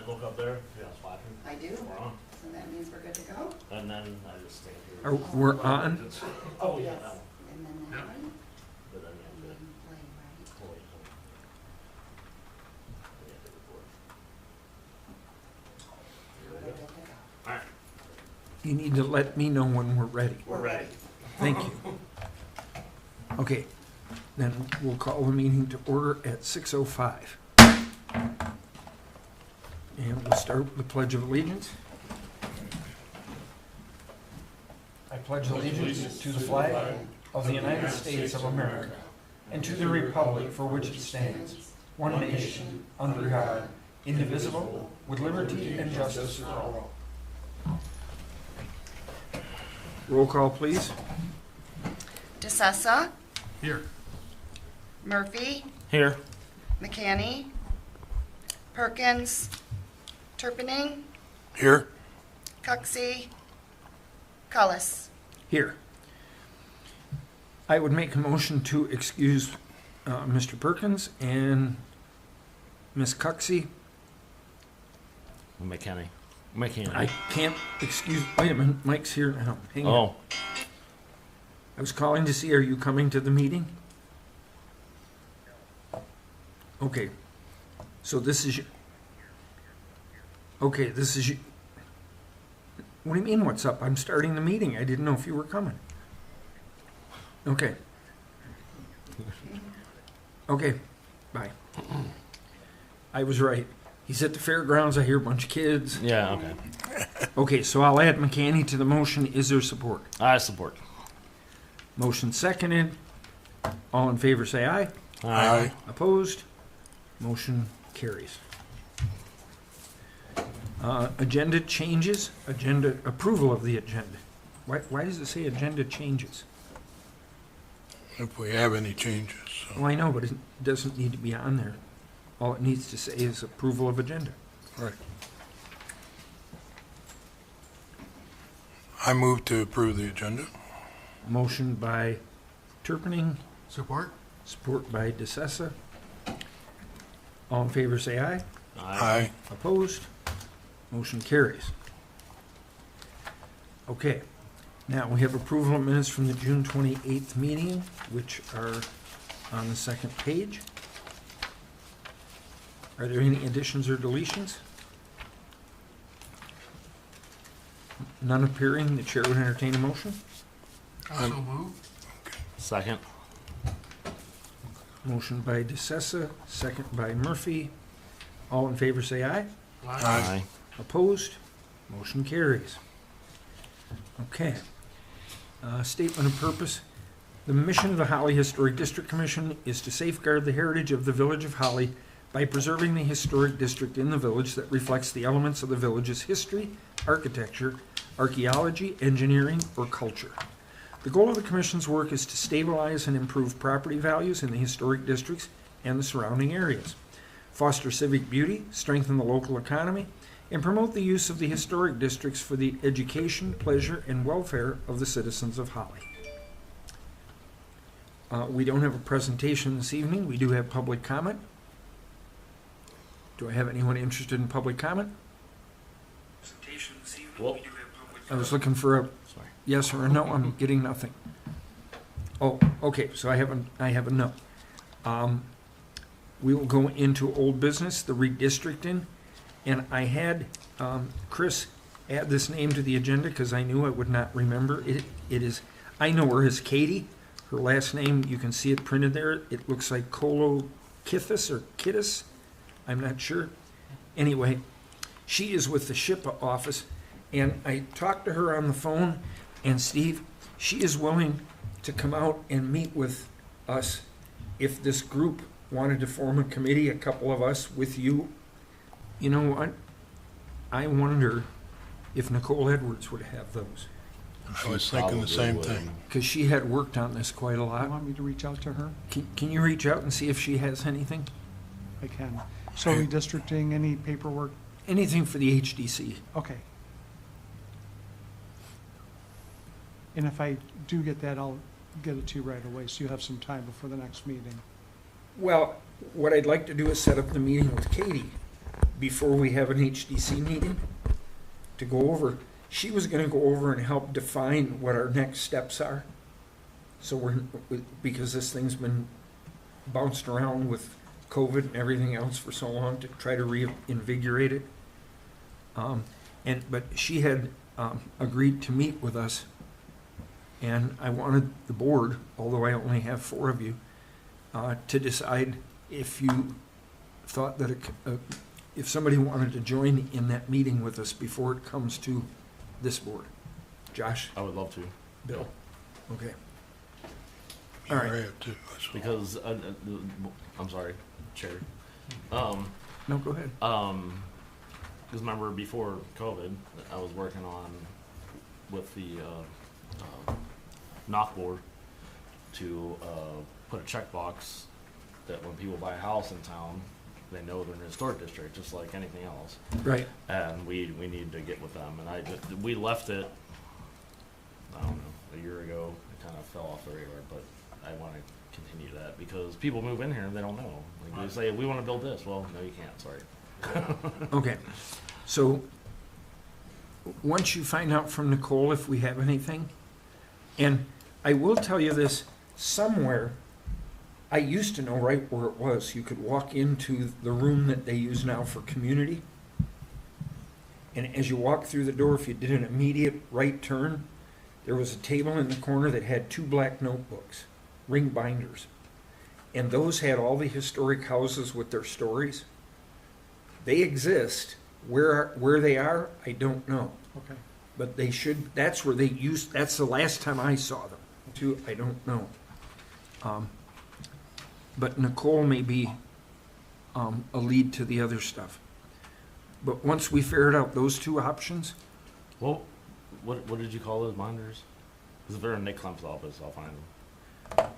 look up there, see us watching? I do. We're on. So that means we're good to go? And then I just stand here. We're on? Oh, yeah, Yes. that one. And then that Yeah. one, But then you and have then to, play, right? oh, wait, hold on. Then you have to record. Here We're we good go. to go. Alright, You need to let me know when we're ready. we're ready. Thank you. Okay, then we'll call the meeting to order at 6:05. And we'll start with the Pledge of Allegiance. I pledge allegiance to the flag of the United States of America and to the republic for which it stands, one nation, under God, indivisible, with liberty and justice for all. Roll call, please. DeSessa, Here. Murphy, Here. McCanny, Perkins, Turpinning, Here. Cuxy, Cullis. Here. I would make a motion to excuse Mr. Perkins and Ms. Cuxy. McKinney. I can't excuse, wait a minute, Mike's here now. Hang on. Oh, I was calling to see, are you coming to the meeting? Okay. So this is, okay, this is, what do you mean what's up? I'm starting the meeting. I didn't know if you were coming. Okay. Okay, bye. I was right. He's at the fairgrounds. I hear a bunch of kids. yeah, okay. Okay, so I'll add McCanny to the motion. Is there support? I support. Motion seconded. All in favor say aye. Aye. Opposed? Motion carries. Agenda changes, agenda, approval of the agenda. Why does it say agenda changes? If we have any changes, so. Well, I know, but it doesn't need to be on there. All it needs to say is approval of agenda. Right. I move to approve the agenda. Motion by Turpinning, Support. support by DeSessa. All in favor say aye. Aye. Opposed? Motion carries. Okay, now we have approval of minutes from the June 28th meeting, which are on the second page. Are there any additions or deletions? None appearing, the chair would entertain a motion. Also move. Second. Motion by DeSessa, second by Murphy. All in favor say aye. Aye. Opposed? Motion carries. Okay. Statement of purpose. The mission of the Holly Historic District Commission is to safeguard the heritage of the village of Holly by preserving the historic district in the village that reflects the elements of the village's history, architecture, archaeology, engineering, or culture. The goal of the commission's work is to stabilize and improve property values in the historic districts and the surrounding areas, foster civic beauty, strengthen the local economy, and promote the use of the historic districts for the education, pleasure, and welfare of the citizens of Holly. We don't have a presentation this evening. We do have public comment. Do I have anyone interested in public comment? Presentation this evening. Well, I was looking for a sorry. yes or a no. I'm getting nothing. Oh, okay. So I have a no. We will go into old business, the redistricting, and I had Chris add this name to the agenda because I knew I would not remember it. It is, I know her as Katie. Her last name, you can see it printed there. It looks like Kolokithis or Kittis. I'm not sure. Anyway, she is with the SHPA office, and I talked to her on the phone, and Steve, she is willing to come out and meet with us if this group wanted to form a committee, a couple of us with you. You know what? I wonder if Nicole Edwards would have those, I was thinking the same thing. because she had worked on this quite a You lot. want me to reach out to her? Can you reach out and see if she has anything? I can. So redistricting, any paperwork? Anything for the HDC? Okay. And if I do get that, I'll get it to you right away, so you have some time before the next meeting. Well, what I'd like to do is set up the meeting with Katie before we have an HDC meeting to go over. She was gonna go over and help define what our next steps are. So because this thing's been bounced around with COVID and everything else for so long, to try to reinvigorate it. But she had agreed to meet with us, and I wanted the board, although I only have 4 of you, to decide if you thought that if somebody wanted to join in that meeting with us before it comes to this board. Josh? I would love to. Bill? Okay. I All right. have too. So- Because, I'm sorry, Chair. No, go ahead. Because remember before COVID, I was working on with the knock board to put a checkbox that when people buy a house in town, they know they're in a historic district, just like anything else. Right. And we need to get with them. And we left it, I don't know, a year ago. It kind of fell off the radar, but I want to continue that because people move in here and they don't know. Like they say, we want to build this. Well, no, you can't. Sorry. Okay. So once you find out from Nicole if we have anything, and I will tell you this, somewhere, I used to know right where it was. You could walk into the room that they use now for community. And as you walk through the door, if you did an immediate right turn, there was a table in the corner that had 2 black notebooks, ring binders. And those had all the historic houses with their stories. They exist. Where they are, I don't know. Okay. But they should, that's where they used, that's the last time I saw them. Too, I don't know. But Nicole may be a lead to the other stuff. But once we figured out those 2 options, Well, what did you call those binders? Because if they're in Nick Klemp's office, I'll find them.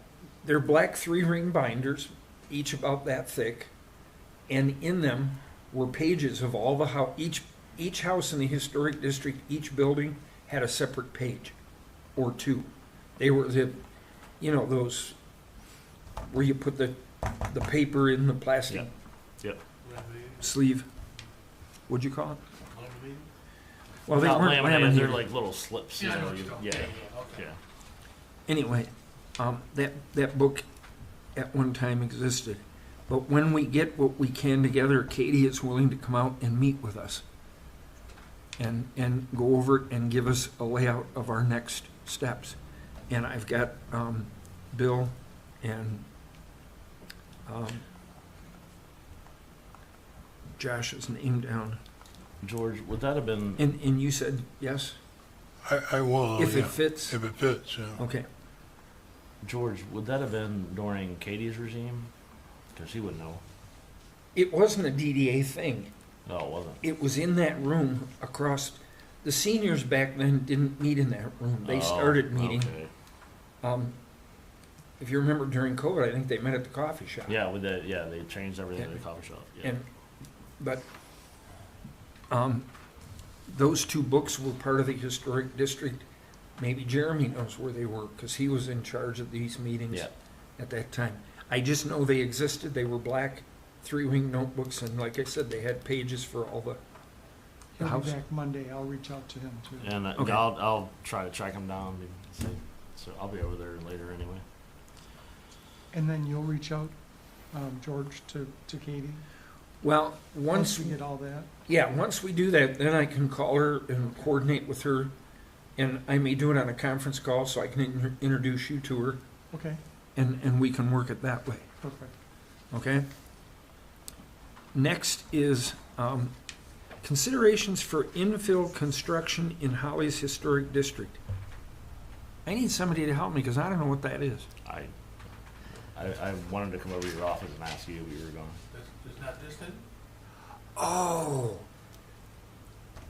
they're black 3-ring binders, each about that thick, and in them were pages of all the each house in the historic district, each building had a separate page or 2. They were those where you put the paper in the plastic Yep. sleeve. What'd you call it? Well, they Not weren't laminated. laminated. They're like little slips. You know. Yeah. Anyway, that book at one time existed. But when we get what we can together, Katie is willing to come out and meet with us and go over it and give us a layout of our next steps. And I've got Bill and Josh's name down. George, would that have been? And you said yes? I will, If yeah. it fits? If it fits, yeah. Okay. George, would that have been during Katie's regime? Because she would know. It wasn't a DDA thing. No, it wasn't. It was in that room across, the seniors back then didn't meet in that room. They Oh, started meeting. Okay. If you remember during COVID, I think they met at the coffee shop. Yeah, with the they changed everything at Yeah. the coffee shop. Yeah. But those 2 books were part of the historic district. Maybe Jeremy knows where they were because he was in charge of these meetings Yeah. at that time. I just know they existed. They were black 3-ring notebooks, and like I said, they had pages for all the He'll house. be back Monday. I'll reach out to him too. And Okay. I'll try to track him down. And see. So I'll be over there later anyway. And then you'll reach out, George, to Katie? Well, Once we get all that? once we do that, then I can call her and coordinate with her, and I may do it on a conference call so I can introduce you to her, Okay, and we can work it that way, perfect. okay? Next is considerations for infill construction in Holly's Historic District. I need somebody to help me because I don't know what that is. I wanted to come over to your office and ask you if you were going. It's not this thing? Oh.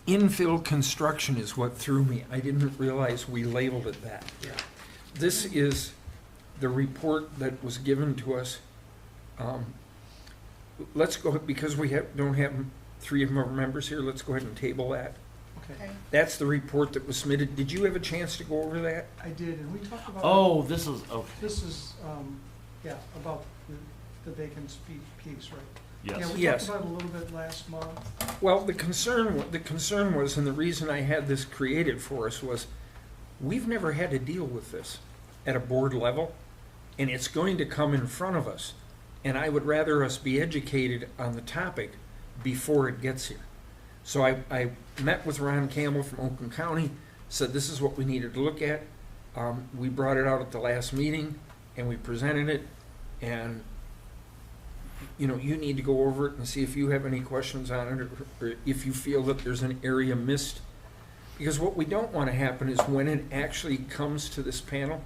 Infill construction is what threw me. I didn't realize we labeled it that. Yeah. This is the report that was given to us. Let's go, because we don't have 3 of our members here, let's go ahead and table that. Okay, Okay. That's the report that was submitted. Did you have a chance to go over that? I did, and we talked about. Oh, this is okay. This is, about the vacant piece, right? Yeah, Yes. we Yes. talked about it a little bit last month. Well, the concern was, and the reason I had this created for us was, we've never had to deal with this at a board level, and it's going to come in front of us. And I would rather us be educated on the topic before it gets here. So I met with Ron Campbell from Oakland County, said this is what we needed to look at. We brought it out at the last meeting, and we presented it, and you know, you need to go over it and see if you have any questions on it, or if you feel that there's an area missed. Because what we don't want to happen is when it actually comes to this panel,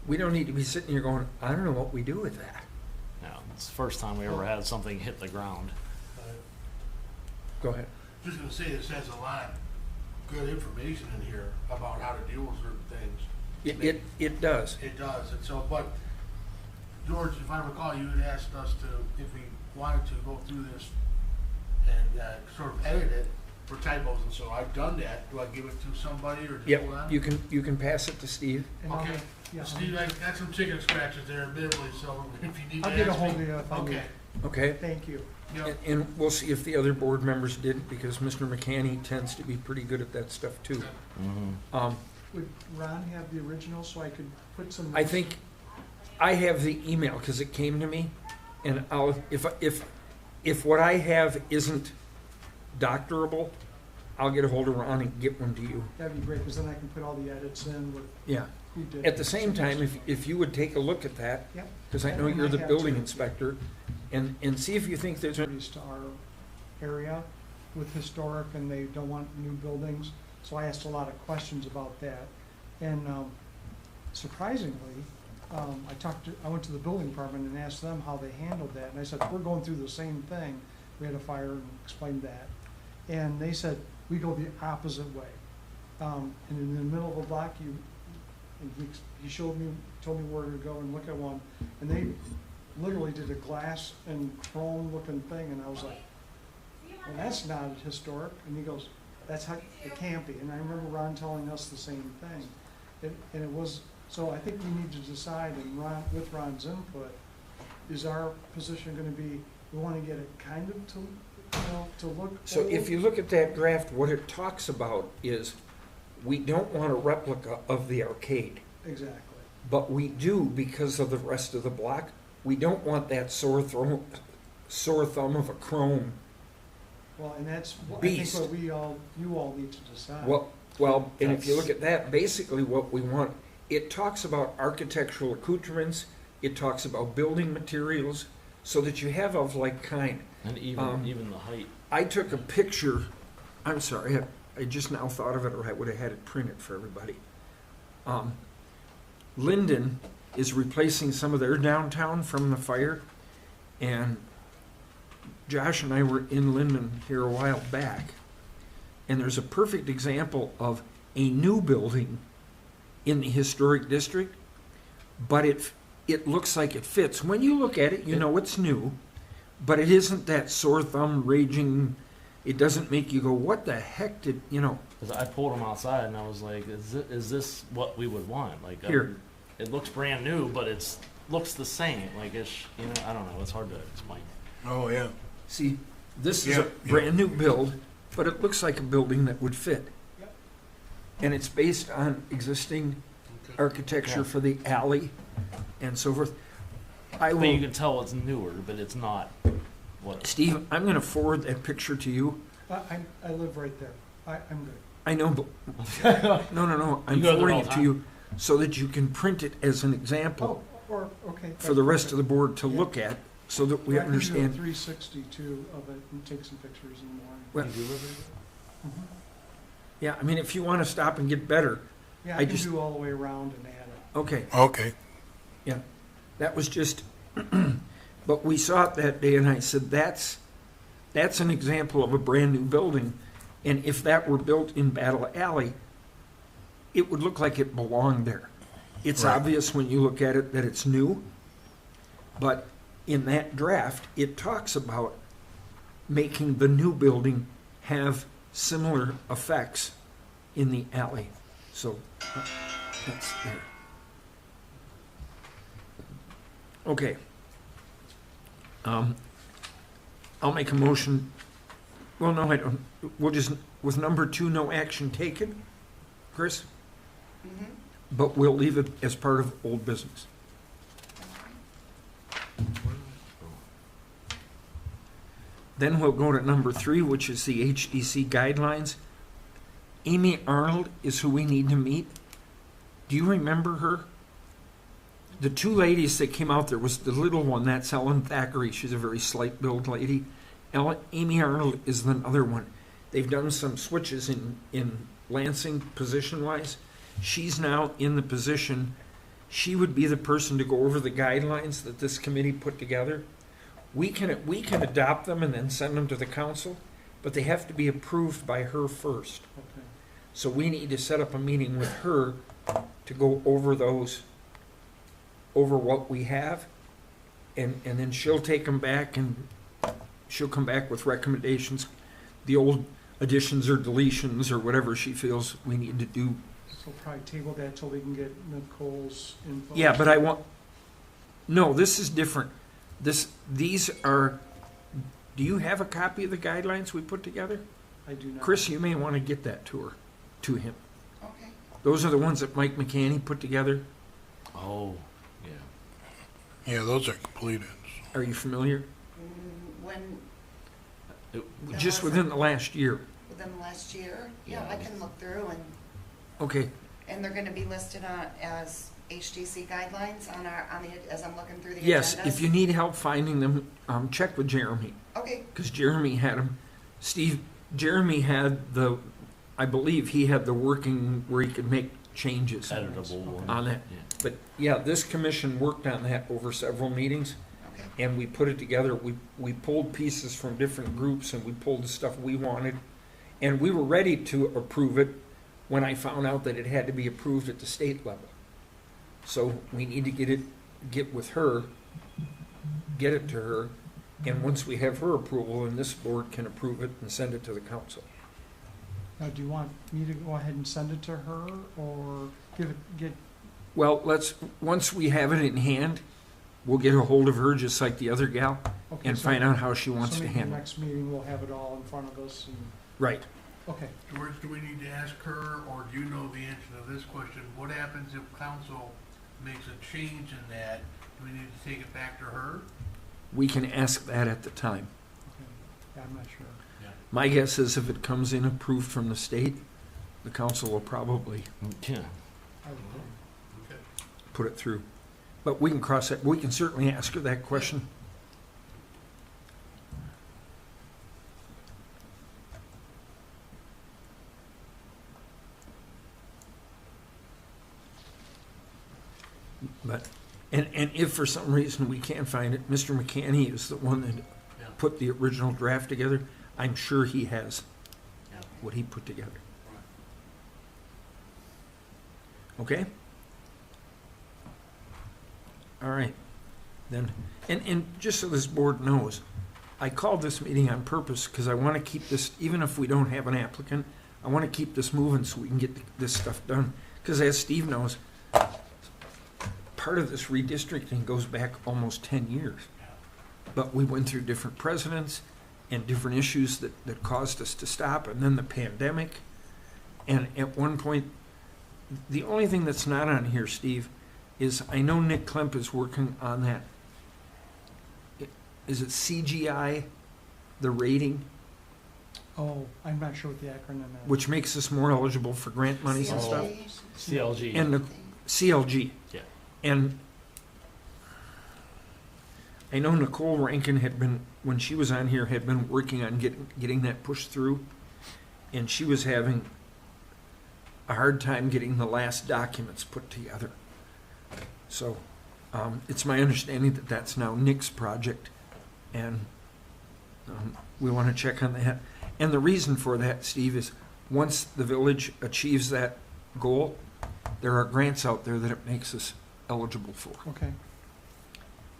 we don't need to be sitting here going, I don't know what we do with that. Yeah, it's the first time we ever had something hit the ground. Go ahead. Just gonna say, this has a lot of good information in here about how to deal with certain things. It does. It does, and so, but, George, if I recall, you had asked us to, if we wanted to go through this and, sort of edit it for typos, and so I've done that. Do I give it to somebody or just Yep, hold on? you can pass it to Steve. And I'll- Okay. yeah, Steve, I got some chicken scratches there admittedly, so if you need to I'll get a ask hold me. of you if I need. Okay, Okay? Thank you. yep, And we'll see if the other board members did, because Mr. McCanny tends to be pretty good at that stuff too. Mm-hmm. Would Ron have the original so I could put some? I think I have the email because it came to me, and I'll, if what I have isn't doctorable, I'll get a hold of Ron and get one to you. That'd be great, because then I can put all the edits in with Yeah. who did. At the same time, if you would take a look at that, Yep. because I know And you're I the have building to. inspector, and see if you think there's a, To our area with historic, and they don't want new buildings, so I asked a lot of questions about that. And surprisingly, I went to the building department and asked them how they handled that, and I said, we're going through the same thing. We had a fire and explained that. And they said, we go the opposite way. And in the middle of a block, he showed me, told me where to go and look at one, and they literally did a glass and chrome looking thing, and I was like, well, that's not historic. And he goes, that's how it can't be. And I remember Ron telling us the same thing. And it was, so I think we need to decide, and with Ron's input, is our position gonna be, we wanna get it kind of to look so if old? you look at that draft, what it talks about is, we don't want a replica of the arcade, Exactly. but we do because of the rest of the block. We don't want that sore thumb of a chrome. Well, and that's, I think Beast. what you all need to decide. Well, and if you look at that, basically what we want, it talks about architectural accoutrements, it talks about building materials, so that you have of like kind. And even the height. I took a picture, I'm sorry, I just now thought of it, or I would have had it printed for everybody. Linden is replacing some of their downtown from the fire, and Josh and I were in Linden here a while back, and there's a perfect example of a new building in the historic district, but it looks like it fits. When you look at it, you know it's new, but it isn't that sore thumb raging. It doesn't make you go, what the heck did, you know? 'Cause I pulled them outside and I was like, is this what we would want? Like, Here. It looks brand new, but looks the same. Like, you know, I don't know. It's hard to explain. Oh, yeah. See, this is Yeah, a yeah. brand new build, but it looks like a building that would fit. Yep. And it's based on existing okay. architecture Yeah. for the alley and so forth. I But you will, can tell it's newer, but it's not what. Steve, I'm gonna forward that picture to you. I live right there. I'm good. I know, but, no, I'm You go there forwarding all it the to time? you so that you can print it as an example Okay. for the rest of the board to Yeah. look at, so that we I can do a understand. 362 of it and take some pictures in the morning. Well, You do live there? Mhm. yeah, I mean, if you wanna stop and get better, Yeah, I I can just- do all the way around and add it. okay. Okay. That was just, but we saw it that day, and I said, that's an example of a brand-new building, and if that were built in Battle Alley, it would look like it belonged there. It's Right. obvious when you look at it that it's new, but in that draft, it talks about making the new building have similar effects in the alley. So, that's there. Okay. I'll make a motion. Well, no, I don't. We'll just, with number 2, no action taken, Chris, Mhm. but we'll leave it as part of old business. Then we'll go to number 3, which is the HDC guidelines. Amy Arnold is who we need to meet. Do you remember her? The 2 ladies that came out, there was the little one, that's Ellen Thackeray. She's a very slight build lady. Amy Arnold is the other one. They've done some switches in Lansing position-wise. She's now in the position, she would be the person to go over the guidelines that this committee put together. We can adopt them and then send them to the council, but they have to be approved by her first. Okay. So we need to set up a meeting with her to go over those, over what we have, and then she'll take them back and she'll come back with recommendations, the old additions or deletions or whatever she feels we need to do. So probably table that till we can get Nicole's info. Yeah, but I want, no, this is different. These are, do you have a copy of the guidelines we put together? I do not. Chris, you may want to get that to him. Okay. Those are the ones that Mike McCanny put together. Oh, yeah. Yeah, those are completed. Are you familiar? When, Just within the last year. within the last year? Yeah. Yeah, I can look through Okay, and they're gonna be listed on, as HDC guidelines on the, as I'm looking through the agendas? yes, if you need help finding them, check with Jeremy, Okay, because Jeremy had them. Jeremy had I believe he had the working where he could make changes Editable. on that. Yeah. But yeah, this commission worked on that over several meetings, okay, and we put it together. We pulled pieces from different groups, and we pulled the stuff we wanted. And we were ready to approve it when I found out that it had to be approved at the state level. So we need to get with her, get it to her, and once we have her approval, then this board can approve it and send it to the council. Now, do you want me to go ahead and send it to her, or get, Well, once we have it in hand, we'll get a hold of her just like the other gal okay, and so- find out how she wants so to maybe the handle it. next meeting, we'll have it all in front of us and, Right. okay. George, do we need to ask her, or do you know the answer to this question? What happens if council makes a change in that? Do we need to take it back to her? We can ask that at the time. Okay. Yeah, I'm not sure. My guess is if it comes in approved from the state, the council will probably Yeah. I would think. Okay. put it through. But we can cross that, we can certainly ask her that question. But, and if for some reason we can't find it, Mr. McCanny is the one that Yeah. put the original draft together. I'm sure he has okay. what he put together. Okay? All right, then, and just so this board knows, I called this meeting on purpose because I want to keep this, even if we don't have an applicant, I want to keep this moving so we can get this stuff done. Because as Steve knows, part of this redistricting goes back almost 10 years. But we went through different presidents and different issues that caused us to stop, and then the pandemic. And at one point, the only thing that's not on here, Steve, is I know Nick Klemp is working on that. Is it CGI, the rating, Oh, I'm not sure what the acronym is. which makes us more eligible for grant monies and stuff? CLG. And the CLG. Yeah. And I know Nicole Rankin had been, when she was on here, had been working on getting that pushed through. And she was having a hard time getting the last documents put together. So, it's my understanding that that's now Nick's project, and we want to check on that. And the reason for that, Steve, is once the village achieves that goal, there are grants out there that it makes us eligible for. Okay.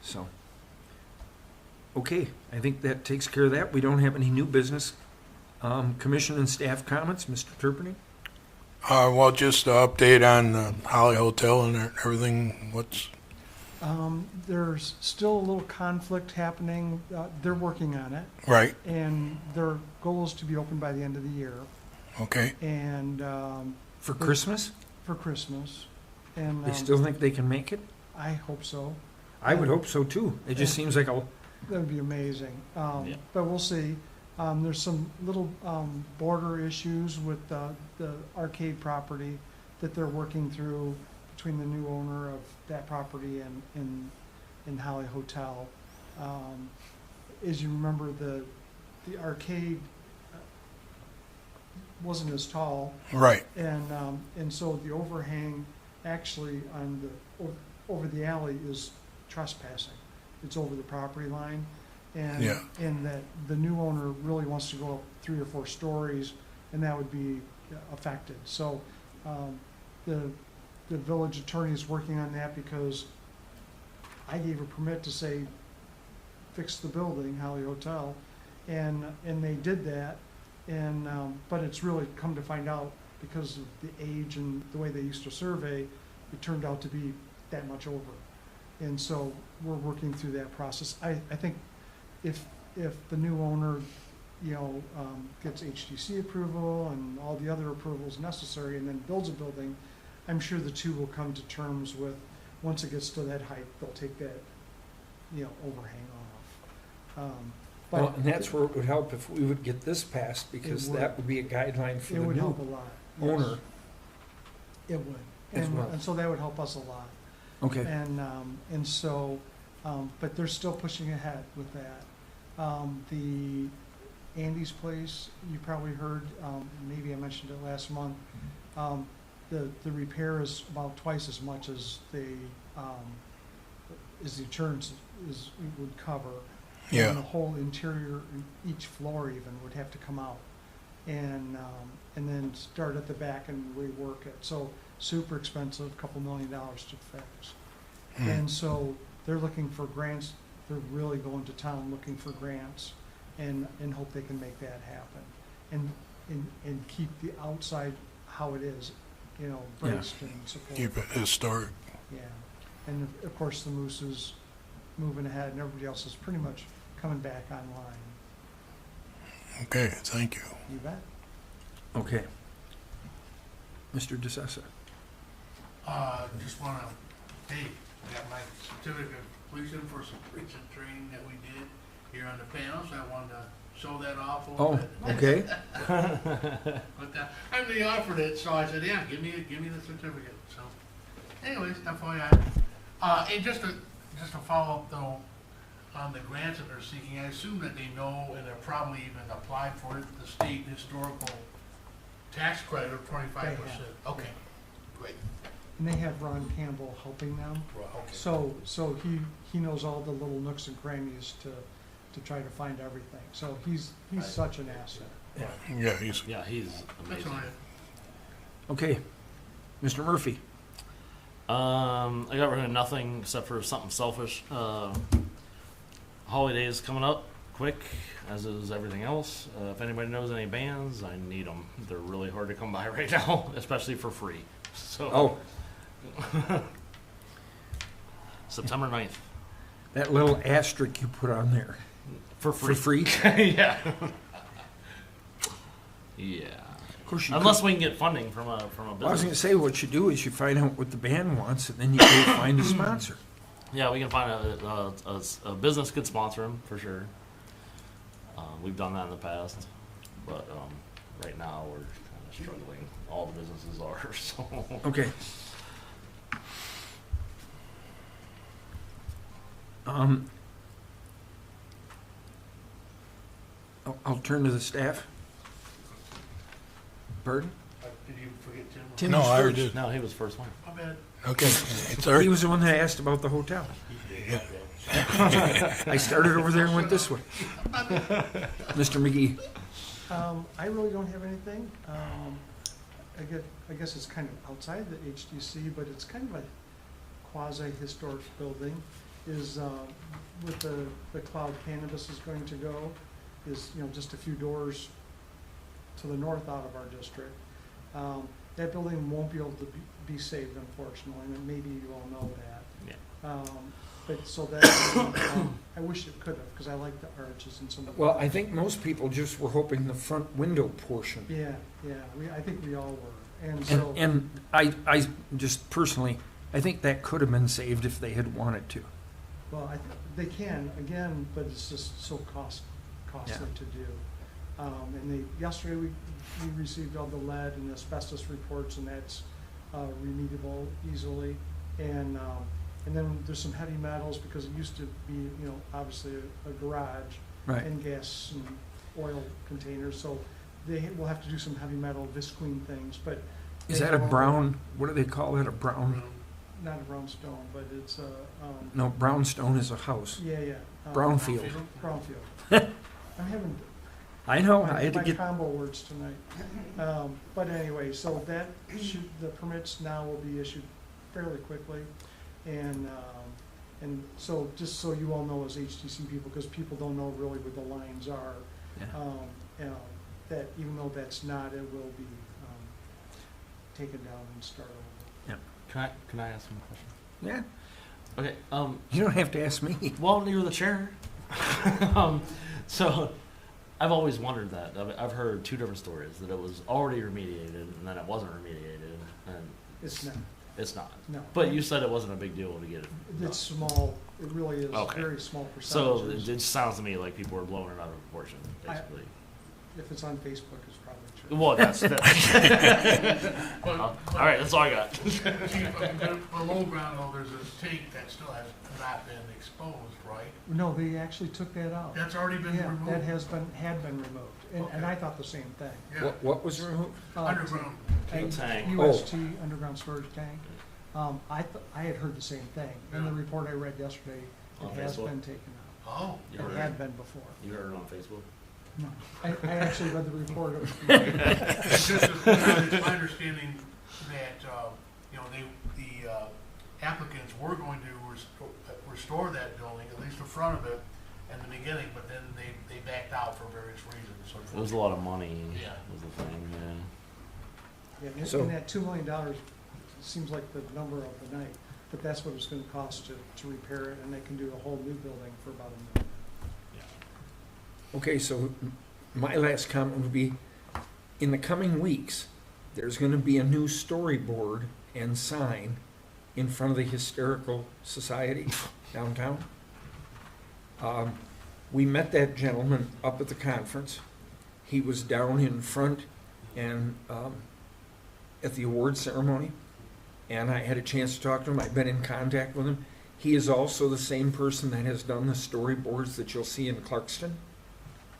So, okay, I think that takes care of that. We don't have any new business. Commission and staff comments, Mr. Turpinning? Well, just an update on the Holly Hotel and everything, There's still a little conflict happening. They're working on it, Right, and their goal is to be open by the end of the year, okay. and For Christmas? for Christmas. And They still think they can make it? I hope so. I would hope so too. It just seems like a, That would be amazing. Yeah. But we'll see. There's some little border issues with the arcade property that they're working through between the new owner of that property and Holly Hotel. As you remember, the arcade wasn't as tall, Right, and so the overhang actually on over the alley is trespassing. It's over the property line, and Yeah. and that the new owner really wants to go up 3 or 4 stories, and that would be affected. So the village attorney is working on that because I gave a permit to say fix the building, Holly Hotel, and they did that, and but it's really come to find out because of the age and the way they used to survey, it turned out to be that much over. And so we're working through that process. I think if the new owner, gets HDC approval and all the other approvals necessary and then builds a building, I'm sure the two will come to terms with, once it gets to that height, they'll take that, overhang off. well, and that's where it would help if we would get this passed, because It would. that would be a guideline for It the would help a new lot. yes. owner. It would. as And, well. and so that would help us a lot. Okay, And so, but they're still pushing ahead with that. The Andy's Place, you probably heard, maybe I mentioned it last month. The repair is about twice as much as the insurance would cover. Yeah. And the whole interior, each floor even, would have to come out. And then start at the back and rework it. So super expensive, $2 million to fix. And so they're looking for grants. They're really going to town looking for grants and hope they can make that happen. And keep the outside how it is, braced and supported. keep it historic. Yeah. And of course, the Moose is moving ahead and everybody else is pretty much coming back online. Okay, thank you. You bet. okay. Mr. DeSessa. Just wanna, hey, I got my certificate of completion for some recent training that we did here on the panel, so I wanted to show that off a little Oh, bit. okay. But, and they offered it, so I said, yeah, give me the certificate, so. Anyways, FYI. And just to follow up though, on the grants that they're seeking, I assume that they know and they're probably even applied for it, the state historical tax credit of 25%. Okay, great. And they have Ron Campbell helping them. Well, okay. So he knows all the little nooks and crannies to try to find everything. So he's such an asset. Yeah, he's, Yeah, he's That's amazing. all right. Okay. Mr. Murphy. I got really nothing except for something selfish. Holidays coming up quick, as is everything else. If anybody knows any bands, I need them. They're really hard to come by right now, especially for free. So Oh, September 9th. that little asterisk you put on there. For For free. free? Yeah. Yeah. Of course you Unless could- we can get funding from a Well, I was gonna business. say, what you do is you find out what the band wants, and then you go find a sponsor. Yeah, we can find a business could sponsor them for sure. We've done that in the past, but right now we're kind of struggling. All the businesses are, so. Okay. I'll turn to the staff. Pardon? Did you forget Tim? Tim no, was I first. did. No, he was first one. My bad. Okay, it's all He right. was the one that asked about the hotel. Yeah. I started over there and went this way. Mr. McGee. I really don't have anything. I guess it's kind of outside the HDC, but it's kind of a quasi-historic building. Is with the Cloud Cannabis is going to go, is just a few doors to the north out of our district. That building won't be able to be saved, unfortunately, and maybe you all know that. Yeah. But so that, I wish it could have, because I like the arches and some of the. Well, I think most people just were hoping the front window portion. Yeah, I think we all were, and And, so, and I just personally, I think that could have been saved if they had wanted to. well, they can, again, but it's just so costly Yeah. to do. And yesterday we received all the lead and asbestos reports, and that's remediable easily. And then there's some heavy metals, because it used to be, obviously a garage. Right. And gas and oil containers, so they will have to do some heavy metal visqueen things, but. Is they that a have all- brown, what do they call that, a brown? Not a brownstone, but it's a, No, brownstone is a house. yeah. Brownfield. Brownfield. I'm having I know, I had to my get, combo words tonight. But anyway, so the permits now will be issued fairly quickly. And so, just so you all know as HTC people, because people don't know really where the lines are, yeah. that even though that's not, it will be taken down and start over. Can I ask him a question? Yeah, Okay, you don't have to ask me. well, you're the chair. So, I've always wondered that. I've heard two different stories, that it was already remediated, and then it wasn't remediated, and It's not, it's not. no. But you said it wasn't a big deal to get it done. It's small, it really is Okay. very small So, percentages. it sounds to me like people were blowing it out of proportion, basically. If it's on Facebook, it's probably true. Well, that's But, all right, that's all I got. see, below ground, though, there's a tank that still has not been exposed, right? No, they actually took that out. That's already been Yeah, removed? that had been removed, and I thought the same thing. Yeah, What was removed? underground. Tank. UST, underground storage tank. I had heard the same thing. In the Yeah. report I read yesterday, On it has Facebook? been taken out. Oh, You It heard had it? been before. You heard it on Facebook? No, I actually read the report of. it's just, it's my understanding that, the applicants were going to restore that building, at least the front of it, in the beginning, but then they backed out for various reasons. It was a lot of money, Yeah. was the thing, yeah. Yeah, So- and that $2 million seems like the number of the night, but that's what it's gonna cost to repair it, and they can do a whole new building for about $1 million. Okay, so my last comment would be, in the coming weeks, there's gonna be a new storyboard and sign in front of the Hysterical Society downtown. We met that gentleman up at the conference. He was down in front and, at the award ceremony, and I had a chance to talk to him. I've been in contact with him. He is also the same person that has done the storyboards that you'll see in Clarkston.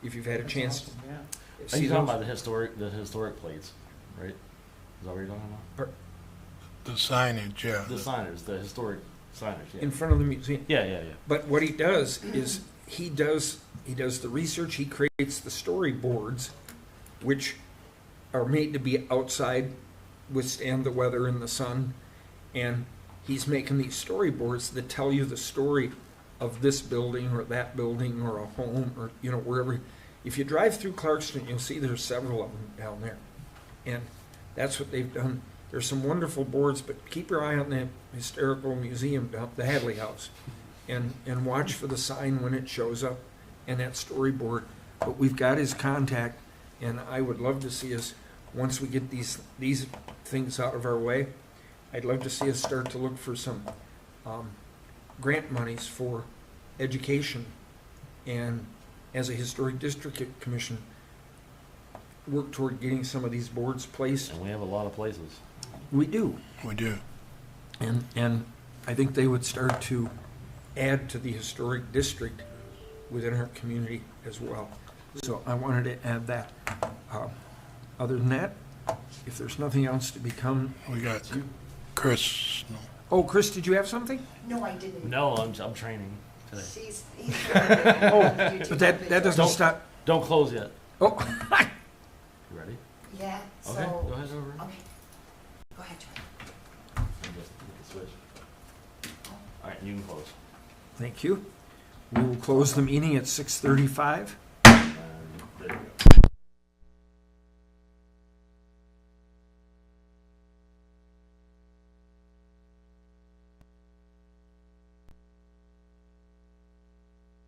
If you've had a That's chance to awesome, yeah. Are see you talking those. about the historic plates, right? Is that what you're talking about? The signage, yeah. The signers, the historic signers, yeah. In front of the museum. Yeah. But what he does is, he does the research, he creates the storyboards, which are made to be outside, withstand the weather and the sun, and he's making these storyboards that tell you the story of this building or that building or a home or, wherever. If you drive through Clarkston, you'll see there's several of them down there. And that's what they've done. There's some wonderful boards, but keep your eye on the Hysterical Museum down, the Hadley House, and watch for the sign when it shows up and that storyboard. But we've got his contact, and I would love to see us, once we get these things out of our way, I'd love to see us start to look for some grant monies for education, and as a historic district commission, work toward getting some of these boards placed. And we have a lot of places. We do. We do. And I think they would start to add to the historic district within our community as well. So I wanted to add that. Other than that, if there's nothing else to become, We got Chris. No. oh, Chris, did you have something? No, I didn't. No, I'm training today. He's But that doesn't Don't- stop. Don't close yet. Oh, You ready? Yeah, so. Okay, go ahead, over. Okay. Go ahead, Charlie. And just hit the switch. All right, you can close. thank you. We will close the meeting at 6:35.